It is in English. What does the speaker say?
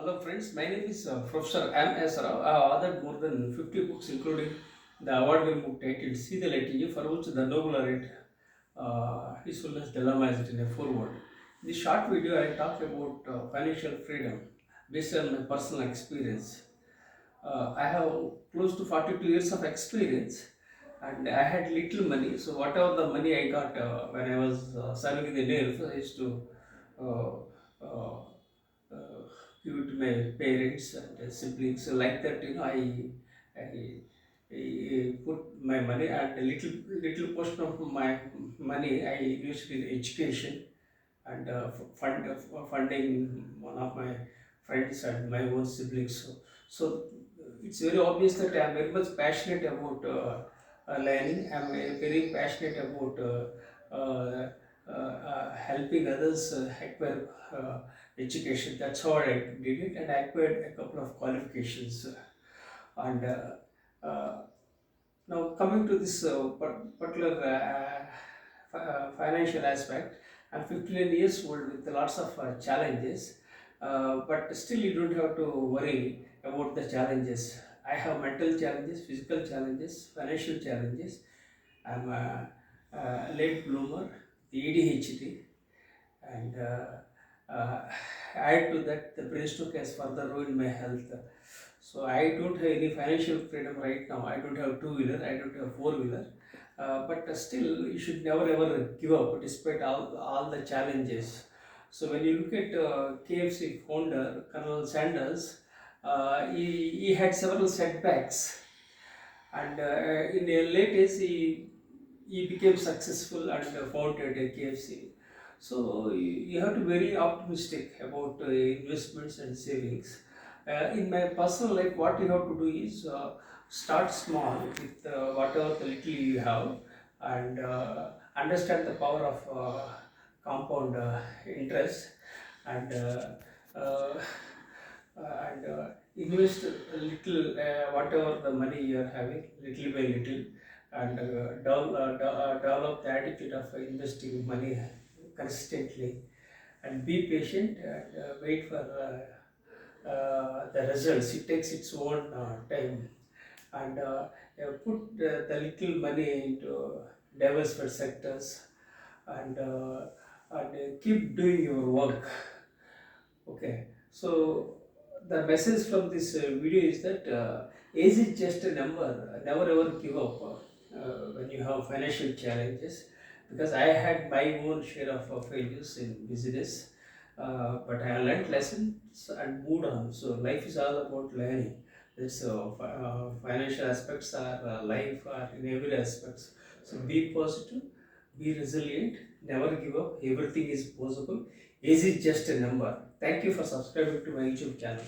Hello friends, my name is Professor M. S. Rao. I have authored more than 50 books including the award-winning book titled See the Light in You, for which the Nobel laureate His Holiness Dalai is in a foreword. In this short video I talk about financial freedom based on my personal experience. I have close to 42 years of experience and I had little money, so whatever the money I got when I was serving in the Navy, I used to uh, uh, uh, give it to my parents and siblings. So like that, I put my money and a little portion of my money I used in education and funding one of my friends and my own siblings. So it's very obvious that I am very much passionate about learning. I am very passionate about helping others acquire education. That's how I did it, and I acquired a couple of qualifications. And uh, Now coming to this particular financial aspect, I'm 59 years old with lots of challenges, but still you don't have to worry about the challenges. I have mental challenges, physical challenges, financial challenges. I'm a late bloomer, the ADHD, and add to that the brain stroke has further ruined my health. So I don't have any financial freedom right now. I don't have two-wheeler, I don't have four-wheeler. But still, you should never ever give up despite all the challenges. So when you look at KFC founder Colonel Sanders, he had several setbacks, and in a late age he became successful and founded a KFC. So you have to be very optimistic about investments and savings. In my personal life, what you have to do is start small with whatever the little you have, and understand the power of compound interest, and invest a little, whatever the money you are having, little by little, and develop the attitude of investing money consistently, and be patient and wait for the results. It takes its own time, and put the little money into diversified sectors, and keep doing your work. Okay, so the message from this video is that age is just a number. Never ever give up when you have financial challenges. Because I had my own share of failures in business, but I learned lessons and moved on. So life is all about learning. This financial aspects are life are in every aspects. So be positive, be resilient, never give up. Everything is possible. Age is just a number. Thank you for subscribing to my YouTube channel.